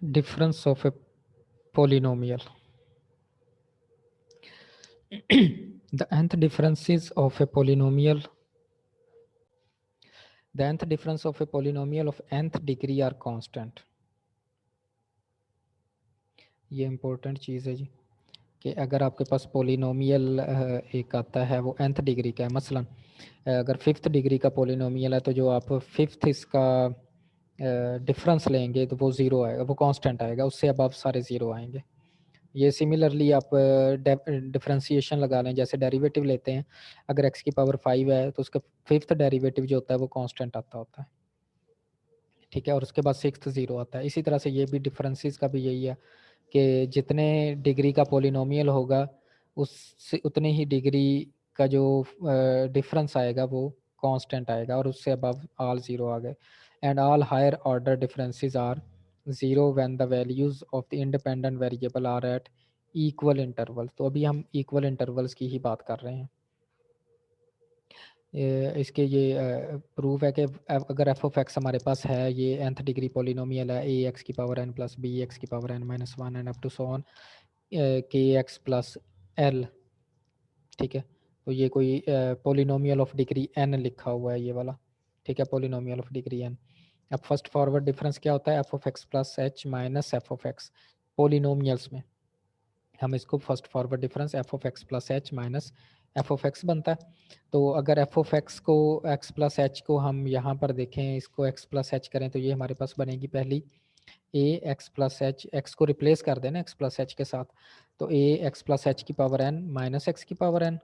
Difference of a polynomial. The nth differences of a polynomial. The nth difference of a polynomial of nth degree are constant. ये important चीज़ है जी, कि अगर आपके पास polynomial एक आता है वो nth डिग्री का है, मसलन अगर फिफ्थ डिग्री का पोलिनोमियल है तो जो आप फिफ्थ इसका डिफरेंस लेंगे तो वो ज़ीरो आएगा, वो कांस्टेंट आएगा, उससे अब आप सारे ज़ीरो आएंगे। ये सिमिलरली आप डिफरेंशिएशन लगा लें, जैसे डेरिवेटिव लेते हैं, अगर x की पावर 5 है तो उसका फिफ्थ डेरिवेटिव जो होता है वो कांस्टेंट आता होता है, ठीक है, और उसके बाद सिक्स्थ ज़ीरो आता है। इसी तरह से ये भी डिफरेंसेस का भी यही है कि जितने डिग्री का पोलिनोमियल होगा उससे उतने ही डिग्री का जो डिफरेंस आएगा वो कांस्टेंट आएगा, और उससे अबव ऑल ज़ीरो आ गए। And all higher order differences are zero when the values of the independent variable are at equal interval. तो अभी हम इक्वल इंटरवल्स की ही बात कर रहे हैं। इसके ये प्रूफ है कि अगर एफ ऑफ एक्स हमारे पास है, ये nth डिग्री पोलिनोमियल है, ए एक्स की power n plus b x की power n minus one and up to so on k x plus l, ठीक है। तो ये कोई पोलिनोमियल ऑफ डिग्री n लिखा हुआ है ये वाला, ठीक है, पोलिनोमियल ऑफ डिग्री n। अब फर्स्ट फॉरवर्ड डिफरेंस क्या होता है, F of x plus H minus F of x. Polynomials में हम इसको first forward difference F of x plus H minus F of x बनता है। तो अगर एफ ऑफ एक्स को एक्स प्लस एच को हम यहाँ पर देखें, इसको एक्स प्लस एच करें तो ये हमारे पास बनेगी पहली a x plus h, x को रिप्लेस कर देना एक्स प्लस एच के साथ, तो ए एक्स प्लस एच की पावर एन माइनस एक्स की पावर एन,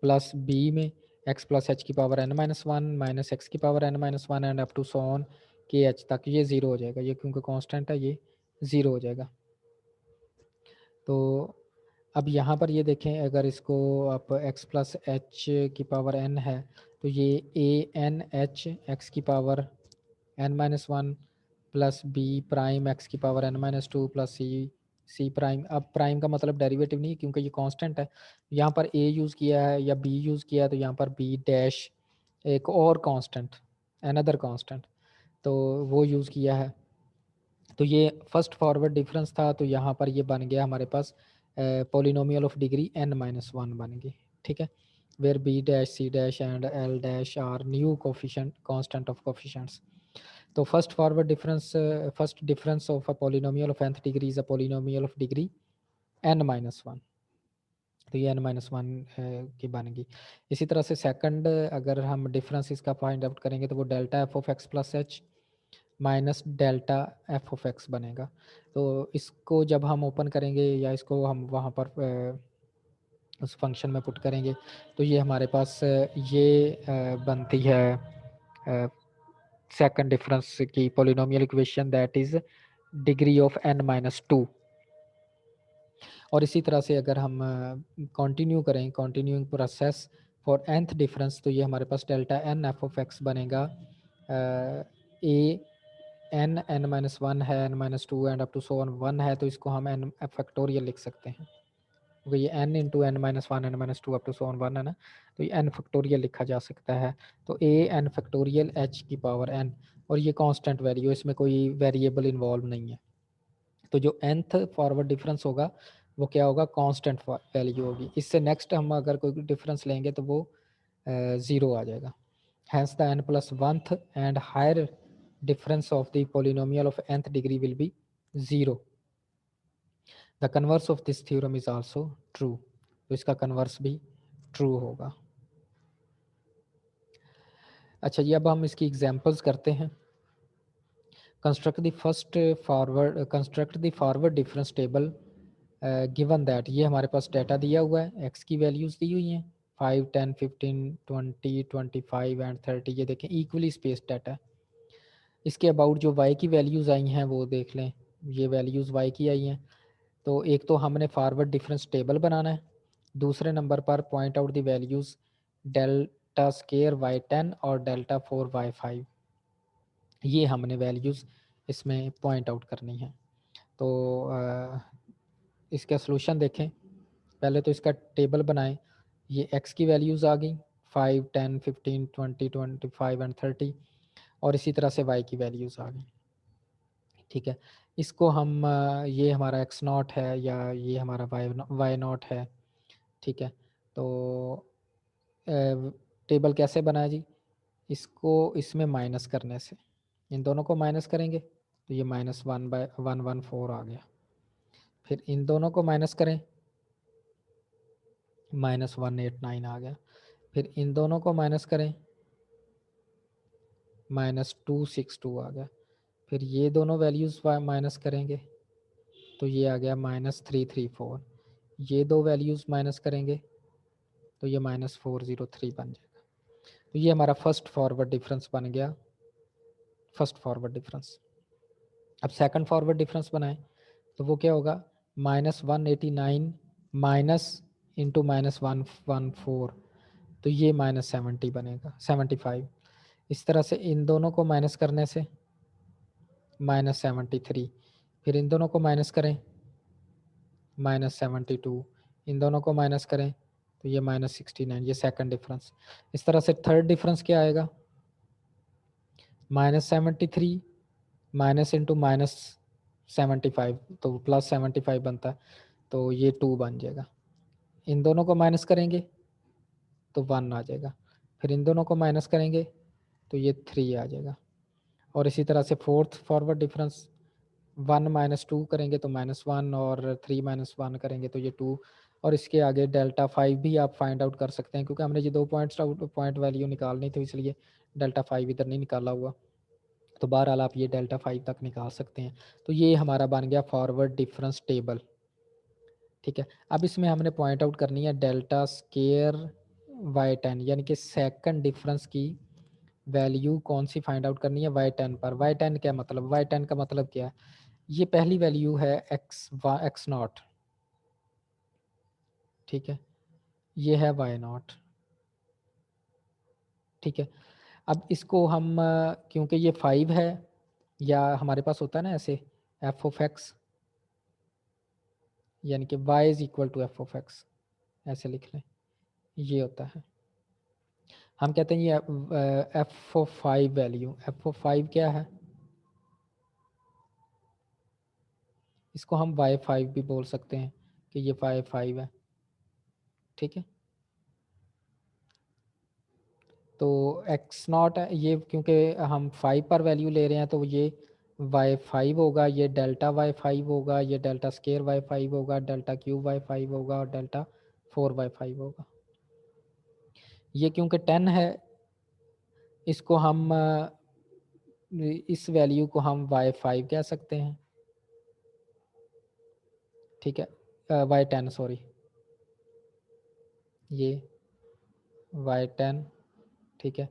प्लस बी में एक्स प्लस एच की power n minus one minus x की power n minus one and up to so on k h तक। ये zero हो जाएगा, ये क्योंकि कांस्टेंट है ये ज़ीरो हो जाएगा। तो अब यहाँ पर ये देखें, अगर इसको आप x प्लस एच की पावर n है तो ये ए एन एच एक्स की power n minus one plus B prime X की power n minus two plus C prime. अब प्राइम का मतलब डेरिवेटिव नहीं क्योंकि ये कांस्टेंट है, यहाँ पर a यूज़ किया है या b यूज़ किया है तो यहाँ पर b डैश एक और कांस्टेंट, अनदर कांस्टेंट, तो वो यूज़ किया है। तो ये फर्स्ट फॉरवर्ड डिफरेंस था, तो यहाँ पर ये बन गया हमारे पास polynomial of degree n minus one बन गई, ठीक है, where b dash c dash and l dash are new coefficient constant of coefficients. तो first forward difference, first difference of a polynomial of nth degree is a polynomial of degree n minus one, तो ये n minus one की बन गई। इसी तरह से second अगर हम डिफरेंस इसका फाइंड आउट करेंगे तो वो delta F of x plus H minus delta F of X बनेगा। तो इसको जब हम ओपन करेंगे या इसको हम वहाँ पर उस फंक्शन में पुट करेंगे तो ये हमारे पास ये बनती है सेकंड डिफरेंस की polynomial equation, that is degree of n minus two. और इसी तरह से अगर हम कंटिन्यू करें, continuing process for nth difference, तो ये हमारे पास delta n F of X बनेगा। A N N minus one है, N minus two and up to so on one है, तो इसको हम एन फैक्टोरियल लिख सकते हैं क्योंकि ये n into n minus one n minus two up to so on one है ना, तो ये एन फैक्टोरियल लिखा जा सकता है। तो ए एन फैक्टोरियल एच की पावर एन, और ये कांस्टेंट वैल्यू, इसमें कोई वेरिएबल इन्वॉल्व नहीं है। तो जो nth फॉरवर्ड डिफरेंस होगा वो क्या होगा, कांस्टेंट वैल्यू होगी। इससे नेक्स्ट हम अगर कोई डिफरेंस लेंगे तो वो ज़ीरो आ जाएगा। Hence the n plus 1th and higher difference of the polynomial of nth degree will be 0. The converse of this theorem is also true. तो इसका कन्वर्स भी ट्रू होगा। अच्छा जी, अब हम इसकी एग्जांपल्स करते हैं। Construct the forward difference table given that, ये हमारे पास डाटा दिया हुआ है, एक्स की वैल्यूज़ दी हुई हैं 5 10 15 20 25 एंड 30, ये देखें इक्वली स्पेस डाटा है। इसके अबाउट जो y की वैल्यूज़ आई हैं वो देख लें, ये वैल्यूज़ y की आई हैं। तो एक तो हमने फॉरवर्ड डिफरेंस टेबल बनाना है, दूसरे नंबर पर point out the values delta square y10 और डेल्टा 4 y5, ये हमने वैल्यूज़ इसमें पॉइंट आउट करनी है। तो इसका सलूशन देखें, पहले तो इसका टेबल बनाएं। ये x की वैल्यूज़ आ गई 5 10 15 20 25 एंड 30, और इसी तरह से y की वैल्यूज़ आ गई। ठीक है। इसको हम ये हमारा एक्स नॉट है या ये हमारा वाई नॉट है। ठीक है, तो टेबल कैसे बनाया जी? इसको इसमें माइनस करने से, इन दोनों को माइनस करेंगे तो ये -1/114 आ गया। फिर इन दोनों को माइनस करें, -189 आ गया। फिर इन दोनों को माइनस करें, -262 आ गया। फिर ये दोनों वैल्यूज़ माइनस करेंगे तो ये आ गया -334। ये दो वैल्यूज़ माइनस करेंगे तो ये -403 बन जाएगा। तो ये हमारा फर्स्ट फॉरवर्ड डिफरेंस बन गया, फर्स्ट फॉरवर्ड डिफरेंस। अब सेकंड फॉरवर्ड डिफरेंस बनाएं तो वो क्या होगा, -189 माइनस इंटू -114, तो ये -70 बनेगा, 75। इस तरह से इन दोनों को माइनस करने से -73। फिर इन दोनों को माइनस करें, -72। इन दोनों को माइनस करें तो ये -69, ये सेकंड डिफरेंस। इस तरह से थर्ड डिफरेंस क्या आएगा, -73 माइनस इंटू -75, तो +75 बनता है, तो ये 2 बन जाएगा। इन दोनों को माइनस करेंगे तो 1 आ जाएगा। फिर इन दोनों को माइनस करेंगे तो ये 3 आ जाएगा। और इसी तरह से फोर्थ फॉरवर्ड डिफरेंस, 1 -2 करेंगे तो -1, और 3 -1 करेंगे तो ये 2। और इसके आगे डेल्टा 5 भी आप फाइंड आउट कर सकते हैं, क्योंकि हमने ये 2 पॉइंट वैल्यू निकालनी थी, इसलिए डेल्टा 5 इधर नहीं निकाला हुआ। तो बहरहाल आप ये डेल्टा 5 तक निकाल सकते हैं। तो ये हमारा बन गया फॉरवर्ड डिफरेंस टेबल। ठीक है, अब इसमें हमने पॉइंट आउट करनी है डेल्टा स्केयर y10, यानी कि सेकंड डिफरेंस की वैल्यू कौन सी फाइंड आउट करनी है y10 पर। y10 क्या मतलब, y10 का मतलब क्या है, ये पहली वैल्यू है एक्स नॉट। ठीक है, ये है वाई नॉट। ठीक है, अब इसको हम क्योंकि ये 5 है, या हमारे पास होता है ना ऐसे f(x), यानी कि y is equal to f(x), ऐसे लिख लें, ये होता है। हम कहते हैं ये f(5) वैल्यू, f(5) क्या है, इसको हम y5 भी बोल सकते हैं कि ये y5 है। ठीक है, तो एक्स नॉट है ये, क्योंकि हम 5 पर वैल्यू ले रहे हैं तो ये y5 होगा, ये डेल्टा y5 होगा, ये डेल्टा स्केयर y5 होगा, डेल्टा क्यूब y5 होगा, और डेल्टा 4y5 होगा। ये क्योंकि 10 है, इसको हम इस वैल्यू को हम y5 कह सकते हैं। ठीक है, y10 सॉरी, ये y10। ठीक है,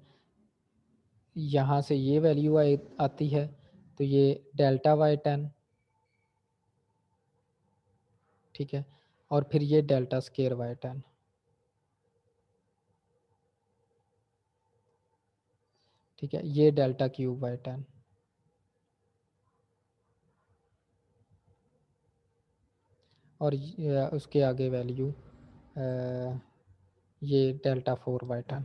यहाँ से ये वैल्यू आती है तो ये डेल्टा y10। ठीक है, और फिर ये डेल्टा स्केयर y10। ठीक है, ये डेल्टा क्यूब y10, और उसके आगे वैल्यू ये डेल्टा 4/10।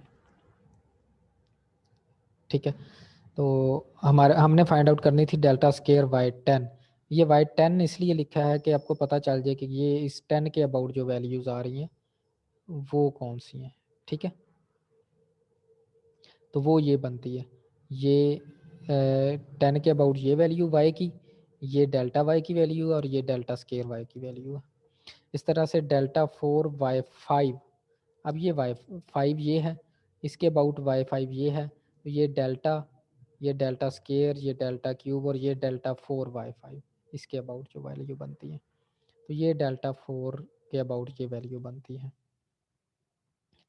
ठीक है, तो हमने फाइंड आउट करनी थी डेल्टा स्केयर y10। ये y10 इसलिए लिखा है कि आपको पता चल जाए कि ये इस 10 के अबाउट जो वैल्यूज़ आ रही हैं वो कौन सी हैं। ठीक है, तो वो ये बनती है, ये 10 के अबाउट ये वैल्यू y की, ये डेल्टा y की वैल्यू, और ये डेल्टा स्केयर y की वैल्यू है। इस तरह से डेल्टा 4y5, अब ये y5 ये है, इसके अबाउट y5 ये है, तो ये डेल्टा स्केयर, ये डेल्टा क्यूब, और ये डेल्टा 4y5 इसके अबाउट जो वैल्यू बनती है, तो ये डेल्टा 4 के अबाउट ये वैल्यू बनती है।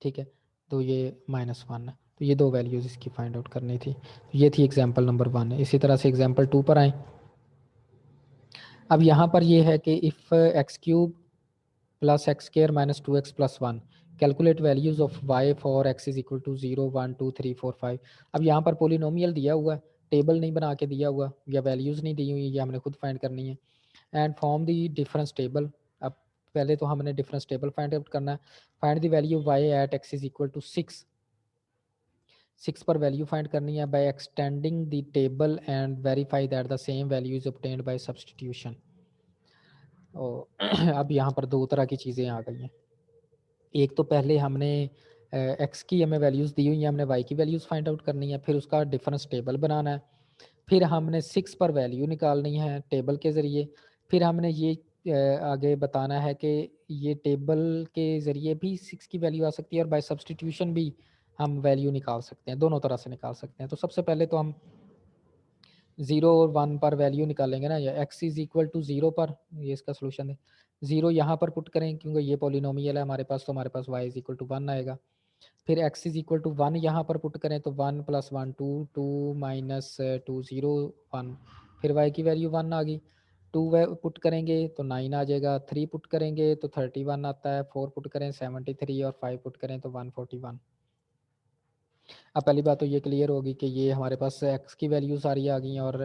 ठीक है, तो ये -1 है, तो ये दो वैल्यूज़ इसकी फाइंड आउट करनी थी। तो ये थी एग्जाम्पल नंबर 1 है। इसी तरह से एग्जाम्पल 2 पर आए। अब यहाँ पर ये है कि if x cube plus x square -2x + 1, calculate values of y for x is equal to 0 1 2 3 4 5। अब यहाँ पर पोलिनोमियल दिया हुआ है, टेबल नहीं बना के दिया हुआ, या वैल्यूज़ नहीं दी हुई, ये हमने खुद फाइंड करनी है। And form the difference table. अब पहले तो हमने डिफरेंस टेबल फाइंड आउट करना है। Find the value y at x is equal to 6। 6 पर वैल्यू फाइंड करनी है by extending the table and verify that the same value is obtained by substitution. अब यहाँ पर दो तरह की चीज़ें आ गई हैं। एक तो पहले हमने एक्स की हमें वैल्यूज़ दी हुई हैं, हमने वाई की वैल्यूज़ फाइंड आउट करनी है, फिर उसका डिफरेंस टेबल बनाना है, फिर हमने 6 पर वैल्यू निकालनी है टेबल के ज़रिए, फिर हमने ये आगे बताना है कि ये टेबल के ज़रिए भी 6 की वैल्यू आ सकती है और बाय सब्स्टिट्यूशन भी हम वैल्यू निकाल सकते हैं, दोनों तरह से निकाल सकते हैं। तो सबसे पहले तो हम 0 और 1 पर वैल्यू निकालेंगे ना, या x इज इक्वल टू 0 पर, ये इसका सोल्यूशन है। 0 यहाँ पर पुट करें क्योंकि ये पॉलिनोमियल है हमारे पास, तो हमारे पास y इज इक्वल टू 1 आएगा। फिर x इज इक्वल टू 1 यहाँ पर पुट करें तो 1 प्लस 1 2, 2 माइनस 2 0 1, फिर y की वैल्यू 1 आ गई। 2 पुट करेंगे तो 9 आ जाएगा, 3 पुट करेंगे तो 31 आता है, 4 पुट करें 73 और 5 पुट करें तो 141। अब पहली बात तो ये क्लियर होगी कि ये हमारे पास x की वैल्यू सारी आ गई और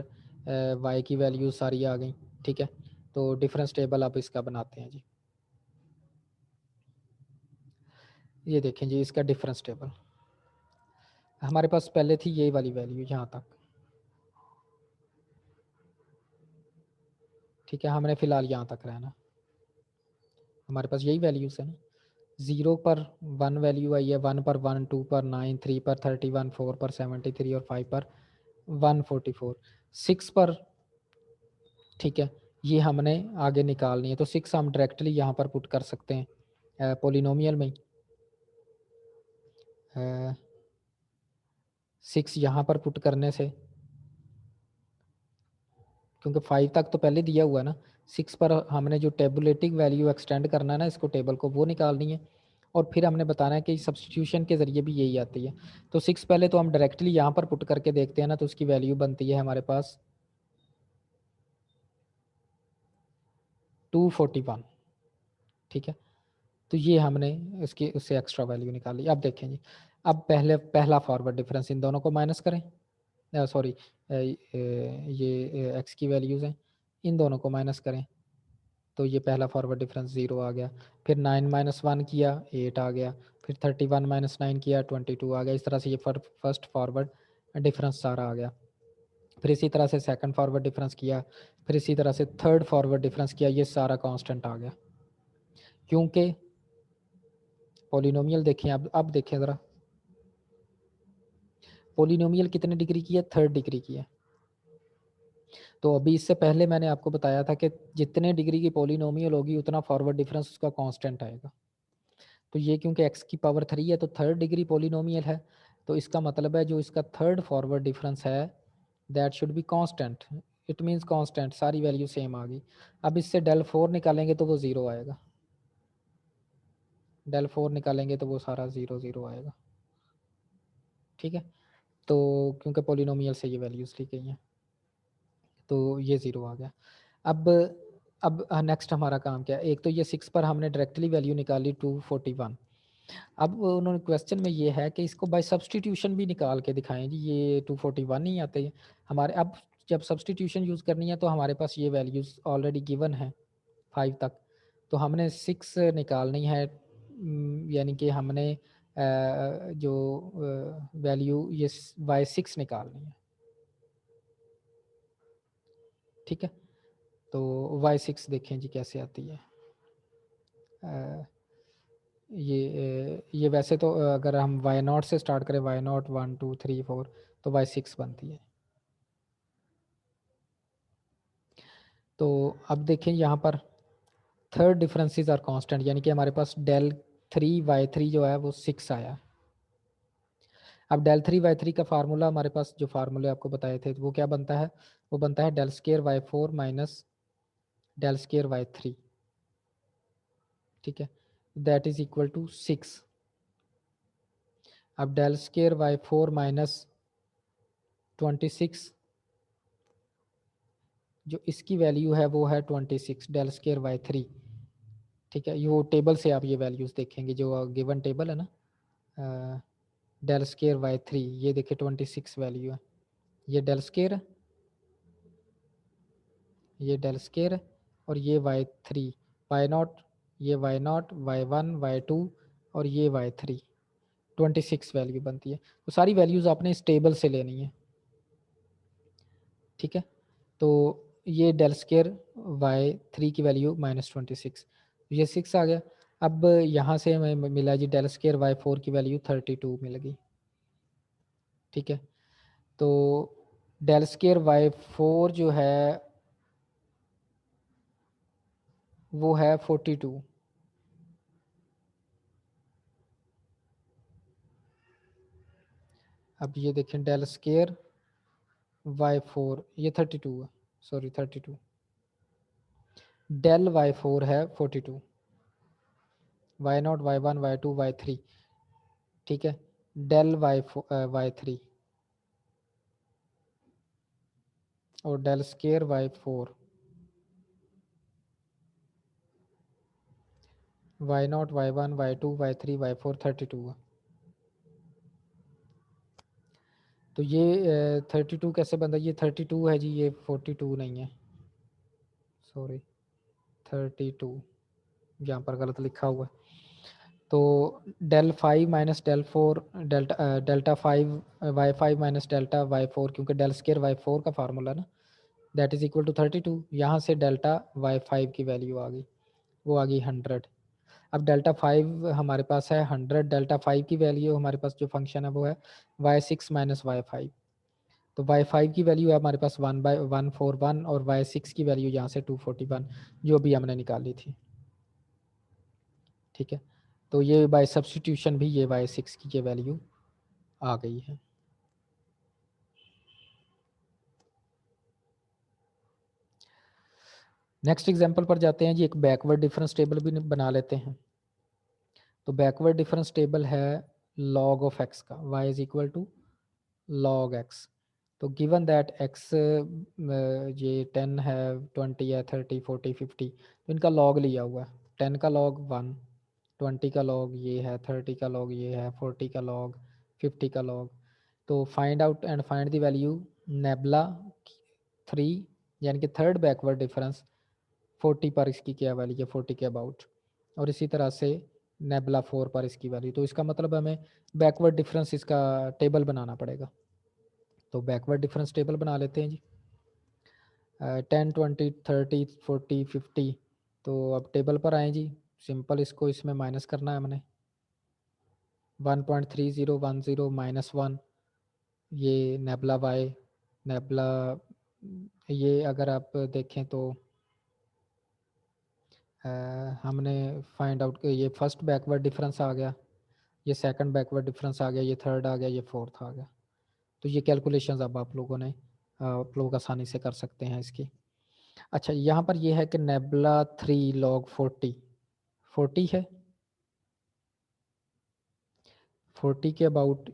y की वैल्यू सारी आ गई, ठीक है। तो डिफरेंस टेबल आप इसका बनाते हैं जी। ये देखें जी इसका डिफरेंस टेबल, हमारे पास पहले थी ये वाली वैल्यू यहाँ तक, ठीक है। हमने फिलहाल यहाँ तक रहना, हमारे पास यही वैल्यूज़ है ना। 0 पर 1 वैल्यू आई है, 1 पर 1, 2 पर 9, 3 पर 31, 4 पर 73 और 5 पर 144, 6 पर, ठीक है। ये हमने आगे निकालनी है, तो 6 हम डायरेक्टली यहाँ पर पुट कर सकते हैं पोलिनोमियल में। 6 यहाँ पर पुट करने से, क्योंकि 5 तक तो पहले दिया हुआ है ना, 6 पर हमने जो टेबुलेटिव वैल्यू एक्सटेंड करना है ना इसको टेबल को, वो निकालनी है। और फिर हमने बताना है कि सब्स्टिट्यूशन के ज़रिए भी यही आती है। तो 6 पहले तो हम डायरेक्टली यहाँ पर पुट करके देखते हैं ना, तो उसकी वैल्यू बनती है हमारे पास 241, ठीक है। तो ये हमने इसकी उससे एक्स्ट्रा वैल्यू निकाली। अब देखें जी, अब पहला फॉरवर्ड डिफरेंस, इन दोनों को माइनस करें, सॉरी ये एक्स की वैल्यूज़ हैं, इन दोनों को माइनस करें तो ये पहला फॉरवर्ड डिफरेंस 0 आ गया। फिर 9 माइनस 1 किया 8 आ गया, फिर 31 माइनस 9 किया 22 आ गया। इस तरह से ये फर्स्ट फॉरवर्ड डिफरेंस सारा आ गया। फिर इसी तरह से सेकंड फॉरवर्ड डिफरेंस किया, फिर इसी तरह से थर्ड फॉरवर्ड डिफरेंस किया, ये सारा कांस्टेंट आ गया। क्योंकि पॉलिनोमियल देखें, अब देखें ज़रा, पॉलिनोमियल कितने डिग्री की है, थर्ड डिग्री की है। तो अभी इससे पहले मैंने आपको बताया था कि जितने डिग्री की पॉलिनोमियल होगी उतना फॉरवर्ड डिफरेंस उसका कांस्टेंट आएगा। तो ये क्योंकि x की पावर 3 है तो थर्ड डिग्री पॉलिनोमियल है, तो इसका मतलब है जो इसका थर्ड फॉरवर्ड डिफरेंस है that should be constant. It means constant, सारी वैल्यू सेम आ गई। अब इससे डेल 4 निकालेंगे तो वो 0 आएगा, डेल 4 निकालेंगे तो वो सारा 0 0 आएगा, ठीक है। तो क्योंकि पॉलिनोमियल से ये वैल्यूज ली गई हैं तो ये 0 आ गया। अब नेक्स्ट हमारा काम क्या है, एक तो ये 6 पर हमने डायरेक्टली वैल्यू निकाली 241। अब उन्होंने क्वेश्चन में ये है कि इसको बाय सब्स्टिट्यूशन भी निकाल के दिखाएं जी, ये 241 नहीं आते हैं हमारे। अब जब सब्स्टिट्यूशन यूज़ करनी है तो हमारे पास ये वैल्यूज़ ऑलरेडी गिवन है 5 तक, तो हमने 6 निकालनी है, यानी कि हमने जो वैल्यू ये बाय 6 निकालनी है, ठीक है। तो y6 देखें जी कैसे आती है। ये वैसे तो अगर हम y0 से स्टार्ट करें, y0 1 2 3 4, तो y6 बनती है। तो अब देखें यहाँ पर थर्ड डिफरेंसेस आर कांस्टेंट, यानी कि हमारे पास डेल 3 y3 जो है वो 6 आया। अब डेल 3 y3 का फार्मूला हमारे पास, जो फार्मूले आपको बताए थे, तो वो क्या बनता है, वो बनता है del square y4 minus del square y3, ठीक है, दैट इज इक्वल टू 6। अब डेल स्केयर y4 माइनस 26, जो इसकी वैल्यू है वो है 26 डेल स्केयर y3, ठीक है। ये वो टेबल से आप ये वैल्यूज़ देखेंगे जो गिवन टेबल है ना, डेल स्केयर y3, ये देखिए 26 वैल्यू है, ये डेल स्केयर है, ये डेल स्केयर है, और ये y3 y0, ये y0 y1 y2 और ये y3, 26 वैल्यू बनती है। तो सारी वैल्यूज़ आपने इस टेबल से लेनी है, ठीक है। तो ये डेल स्केयर y3 की वैल्यू -26, ये 6 आ गया। अब यहाँ से हमें मिला जी डेल स्केयर y4 की वैल्यू 32 मिल गई, ठीक है। तो डेल स्केयर y4 जो है वो है 42। अब ये देखें डेल स्केयर y4 ये 32 है, सॉरी 32, डेल y4 है 42, y0 y1 y2 y3, ठीक है। डेल y3 और del square y4 y0 y1 y2 y3 y4 32 है। तो ये 32 कैसे बनता है, ये 32 है जी, ये 42 नहीं है, सॉरी 32 यहाँ पर गलत लिखा हुआ है। तो del 5 minus del 4 delta 5 y5 minus delta y4, क्योंकि डेल स्केयर y4 का फार्मूला ना, दैट इज इक्वल टू 32। यहाँ से डेल्टा y5 की वैल्यू आ गई, वो आ गई 100। अब डेल्टा 5 हमारे पास है 100, डेल्टा 5 की वैल्यू हमारे पास जो फंक्शन है वो है y6 माइनस y5। तो y5 की वैल्यू है हमारे पास 1/141 और y6 की वैल्यू यहाँ से 241 जो भी हमने निकाली थी, ठीक है। तो ये बाय सब्सटीट्यूशन भी ये y6 की ये वैल्यू आ गई है। नेक्स्ट एग्जांपल पर जाते हैं जी, एक बैकवर्ड डिफरेंस टेबल भी बना लेते हैं। तो बैकवर्ड डिफरेंस टेबल है log ऑफ x का, y is equal to log x। तो गिवन दैट x ये 10 है, 20 है, 30 40 50, तो इनका log लिया हुआ है। 10 का log 1, 20 का log ये है, 30 का log ये है, 40 का log, 50 का log। तो find out and find the value nebula 3 यानी कि थर्ड बैकवर्ड डिफरेंस 40 पर इसकी क्या वैल्यू है, 40 के अबाउट, और इसी तरह से नेबला 4 पर इसकी वैल्यू। तो इसका मतलब हमें बैकवर्ड डिफरेंस इसका टेबल बनाना पड़ेगा। तो बैकवर्ड डिफरेंस टेबल बना लेते हैं जी। 10 20 30 40 50। तो अब टेबल पर आए जी, सिंपल इसको इसमें माइनस करना है हमने। 1.3010 -1 ये नेबला वाई, नेबला ये अगर आप देखें तो हमने फाइंड आउट ये फर्स्ट बैकवर्ड डिफरेंस आ गया, ये सेकंड बैकवर्ड डिफरेंस आ गया, ये थर्ड आ गया, ये फोर्थ आ गया। तो ये कैलकुलेशंस अब आप लोग आसानी से कर सकते हैं इसकी। अच्छा, यहाँ पर ये है कि नेबला 3 log 40, 40 है, 40 के अबाउट।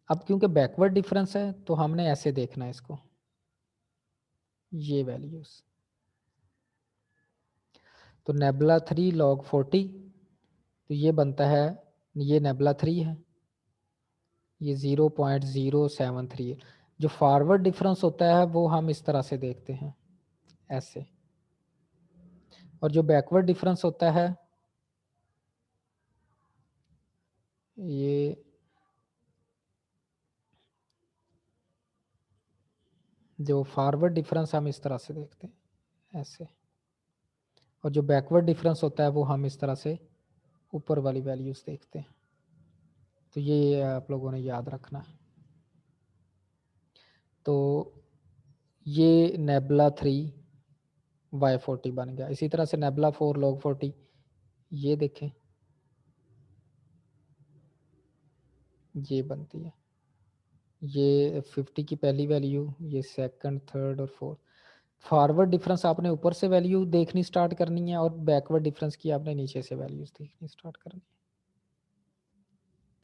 अब क्योंकि बैकवर्ड डिफरेंस है तो हमने ऐसे देखना है इसको, ये वैल्यूज। तो नेबला 3 log 40, तो ये बनता है, ये नेबला 3 है, ये 0.073 है। जो फॉरवर्ड डिफरेंस होता है वो हम इस तरह से देखते हैं, ऐसे। और जो बैकवर्ड डिफरेंस होता है ये, जो फॉरवर्ड डिफरेंस हम इस तरह से देखते हैं, ऐसे। और जो बैकवर्ड डिफरेंस होता है वो हम इस तरह से ऊपर वाली वैल्यूज देखते हैं। तो ये आप लोगों ने याद रखना है। तो ये नेबला 3 y40 बन गया। इसी तरह से नेबला 4 log 40, ये देखें, ये बनती है। ये 50 की पहली वैल्यू, ये सेकंड, थर्ड और फोर्थ। फॉरवर्ड डिफरेंस आपने ऊपर से वैल्यू देखनी स्टार्ट करनी है और बैकवर्ड डिफरेंस की आपने नीचे से वैल्यूज देखनी स्टार्ट करनी है,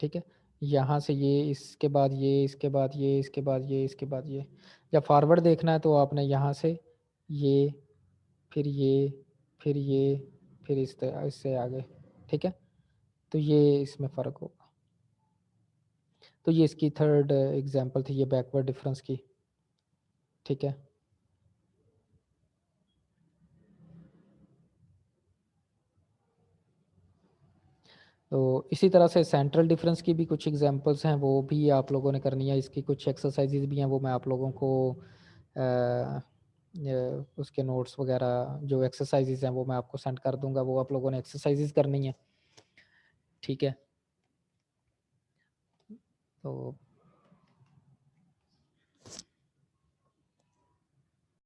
ठीक है। यहाँ से ये, इसके बाद ये, इसके बाद ये, इसके बाद ये, इसके बाद ये। जब फॉरवर्ड देखना है तो आपने यहाँ से ये, फिर ये, फिर ये, फिर इससे आगे, ठीक है। तो ये इसमें फ़र्क होगा। तो ये इसकी थर्ड एग्जांपल थी, ये बैकवर्ड डिफरेंस की, ठीक है। तो इसी तरह से सेंट्रल डिफरेंस की भी कुछ एग्जांपल्स हैं, वो भी आप लोगों ने करनी है। इसकी कुछ एक्सरसाइजेज भी हैं, वो मैं आप लोगों को उसके नोट्स वगैरह जो एक्सरसाइजेज हैं वो मैं आपको सेंड कर दूंगा, वो आप लोगों ने एक्सरसाइजेज करनी है, ठीक है। तो